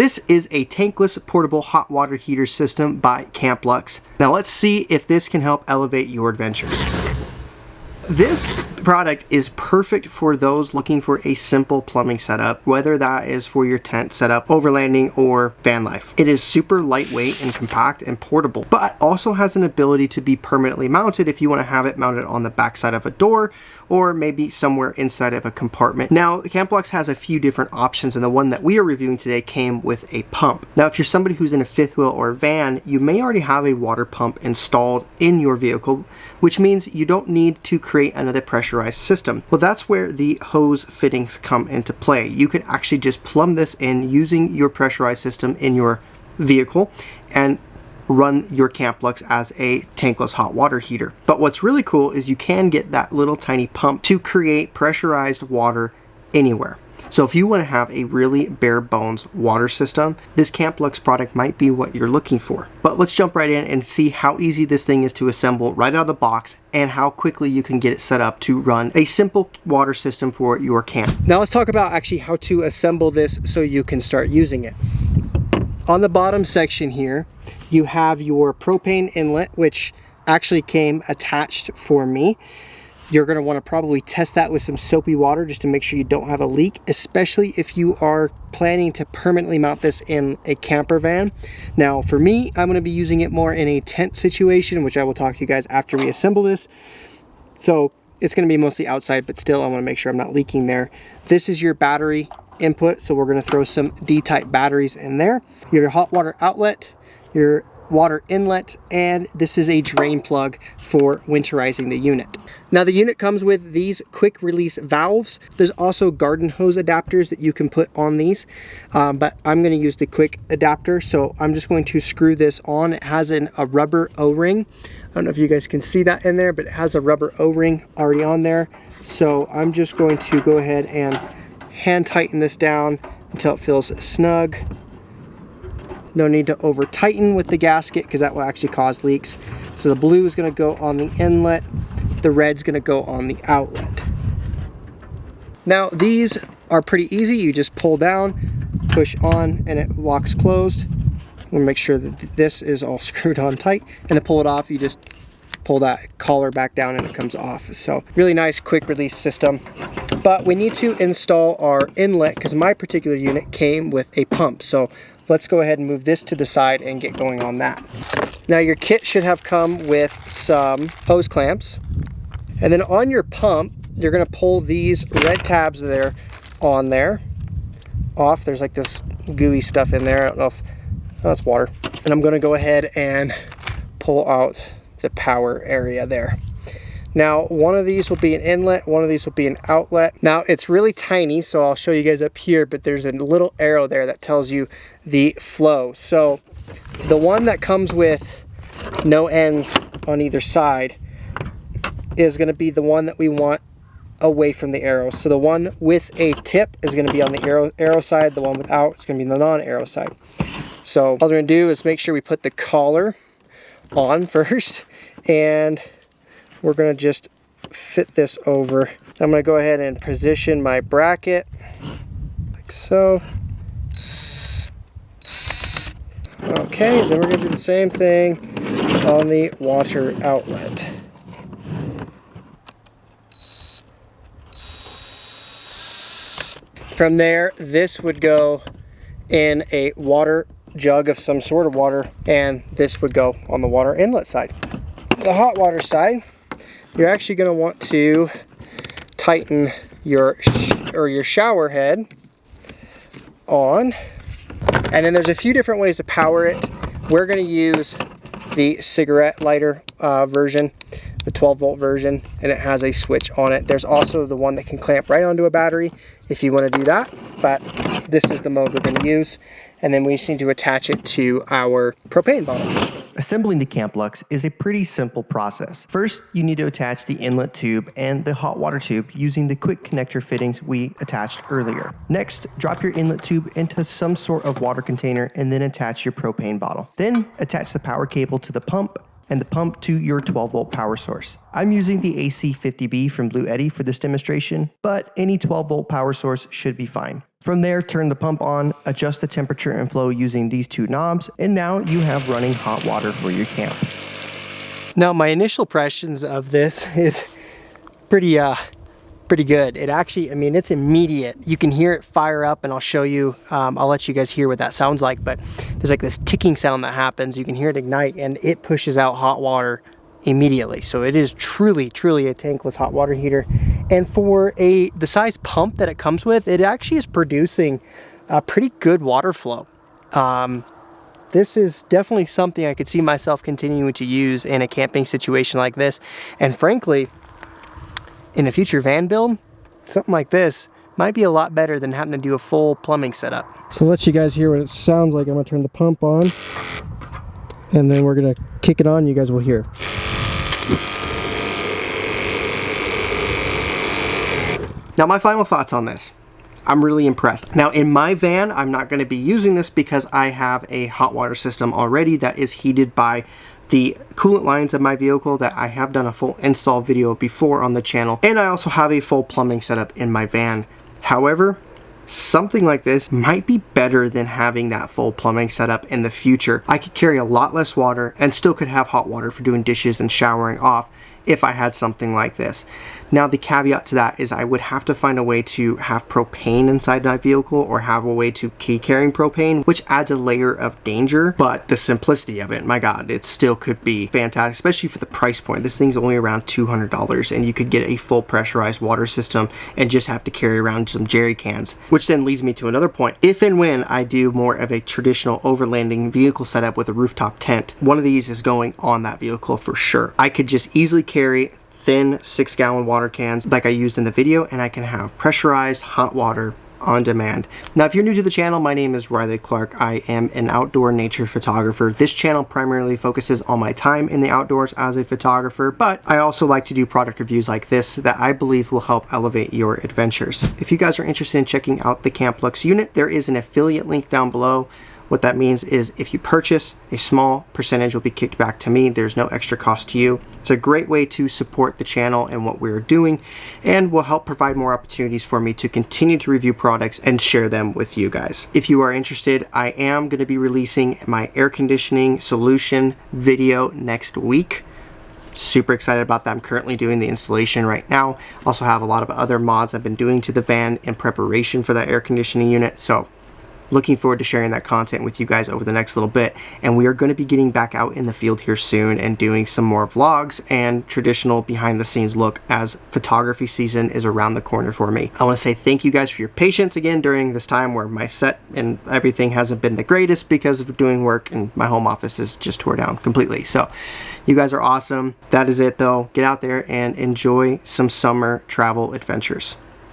This is a tankless portable hot water heater system by CAMPLUX. Now let's see if this can help elevate your adventures. This product is perfect for those looking for a simple plumbing setup, whether that is for your tent setup, overlanding, or van life. It is super lightweight and compact and portable, but also has an ability to be permanently mounted if you want to have it mounted on the backside of a door or maybe somewhere inside of a compartment. Now, CAMPLUX has a few different options, and the one that we are reviewing today came with a pump. Now, if you're somebody who's in a fifth wheel or a van, you may already have a water pump installed in your vehicle, which means you don't need to create another pressurized system. Well, that's where the hose fittings come into play. You could actually just plumb this in using your pressurized system in your vehicle and run your CAMPLUX as a tankless hot water heater. But what's really cool is you can get that little tiny pump to create pressurized water anywhere. So if you want to have a really bare bones water system, this CAMPLUX product might be what you're looking for. But let's jump right in and see how easy this thing is to assemble right out of the box and how quickly you can get it set up to run a simple water system for your camp. Now let's talk about actually how to assemble this so you can start using it. On the bottom section here, you have your propane inlet, which actually came attached for me. You're going to want to probably test that with some soapy water just to make sure you don't have a leak, especially if you are planning to permanently mount this in a camper van. Now for me, I'm going to be using it more in a tent situation, which I will talk to you guys after we assemble this. So it's going to be mostly outside, but still I want to make sure I'm not leaking there. This is your battery input, so we're going to throw some D-type batteries in there. You have your hot water outlet, your water inlet, and this is a drain plug for winterizing the unit. Now the unit comes with these quick release valves. There's also garden hose adapters that you can put on these, but I'm going to use the quick adapter, so I'm just going to screw this on. It has a rubber O-ring. I don't know if you guys can see that in there, but it has a rubber O-ring already on there. So I'm just going to go ahead and hand tighten this down until it feels snug. No need to over tighten with the gasket because that will actually cause leaks. So the blue is going to go on the inlet, the red's going to go on the outlet. Now these are pretty easy. You just pull down, push on, and it locks closed. We'll make sure that this is all screwed on tight, and to pull it off you just pull that collar back down and it comes off. So really nice quick release system. But we need to install our inlet because my particular unit came with a pump. So let's go ahead and move this to the side and get going on that. Now your kit should have come with some hose clamps. And then on your pump, you're going to pull these red tabs that are on there off. There's like this gooey stuff in there. I don't know if, oh, it's water. And I'm going to go ahead and pull out the power area there. Now one of these will be an inlet, one of these will be an outlet. Now it's really tiny, so I'll show you guys up here, but there's a little arrow there that tells you the flow. So the one that comes with no ends on either side is going to be the one that we want away from the arrow. So the one with a tip is going to be on the arrow side, the one without is going to be on the non-arrow side. So all we're going to do is make sure we put the collar on first, and we're going to just fit this over. I'm going to go ahead and position my bracket like so. Okay, then we're going to do the same thing on the water outlet. From there, this would go in a water jug of some sort of water, and this would go on the water inlet side. The hot water side, you're actually going to want to tighten your shower head on, and then there's a few different ways to power it. We're going to use the cigarette lighter version, the 12-volt version, and it has a switch on it. There's also the one that can clamp right onto a battery if you want to do that, but this is the mode we're going to use. And then we just need to attach it to our propane bottle. Assembling the CAMPLUX is a pretty simple process. First, you need to attach the inlet tube and the hot water tube using the quick connector fittings we attached earlier. Next, drop your inlet tube into some sort of water container and then attach your propane bottle. Then, attach the power cable to the pump and the pump to your 12-volt power source. I'm using the AC50B from Blue Eddy for this demonstration, but any 12-volt power source should be fine. From there, turn the pump on, adjust the temperature and flow using these two knobs, and now you have running hot water for your camp. Now, my initial impressions of this is pretty good. It actually, I mean, it's immediate. You can hear it fire up, and I'll show you, I'll let you guys hear what that sounds like, but there's like this ticking sound that happens. You can hear it ignite, and it pushes out hot water immediately. So it is truly a tankless hot water heater. And for the size pump that it comes with, it actually is producing a pretty good water flow. This is definitely something I could see myself continuing to use in a camping situation like this. And frankly, in a future van build, something like this might be a lot better than having to do a full plumbing setup. So to let you guys hear what it sounds like, I'm gonna turn the pump on, and then we're gonna kick it on, you guys will hear. Now, my final thoughts on this. I'm really impressed. Now, in my van, I'm not going to be using this because I have a hot water system already that is heated by the coolant lines of my vehicle that I have done a full install video before on the channel. And I also have a full plumbing setup in my van. However, something like this might be better than having that full plumbing setup in the future. I could carry a lot less water and still could have hot water for doing dishes and showering off if I had something like this. Now, the caveat to that is I would have to find a way to have propane inside my vehicle or have a way to key carrying propane, which adds a layer of danger, but the simplicity of it, my God, it still could be fantastic, especially for the price point. This thing's only around $200 and you could get a full pressurized water system and just have to carry around some jerry cans, which then leads me to another point. If and when I do more of a traditional overlanding vehicle setup with a rooftop tent, one of these is going on that vehicle for sure. I could just easily carry thin 6-gallon water cans like I used in the video, and I can have pressurized hot water on demand. Now, if you're new to the channel, my name is Riley Clark. I am an outdoor nature photographer. This channel primarily focuses on my time in the outdoors as a photographer, but I also like to do product reviews like this that I believe will help elevate your adventures. If you guys are interested in checking out the CAMPLUX unit, there is an affiliate link down below. What that means is if you purchase, a small percentage will be kicked back to me. There's no extra cost to you. It's a great way to support the channel and what we're doing, and will help provide more opportunities for me to continue to review products and share them with you guys. If you are interested, I am going to be releasing my air conditioning solution video next week. Super excited about that. I'm currently doing the installation right now. Also have a lot of other mods I've been doing to the van in preparation for that air conditioning unit. So looking forward to sharing that content with you guys over the next little bit. And we are going to be getting back out in the field here soon and doing some more vlogs and traditional behind the scenes look as photography season is around the corner for me. I want to say thank you guys for your patience again during this time where my set and everything hasn't been the greatest because of doing work, and my home office is just tore down completely. So you guys are awesome. That is it though. Get out there and enjoy some summer travel adventures.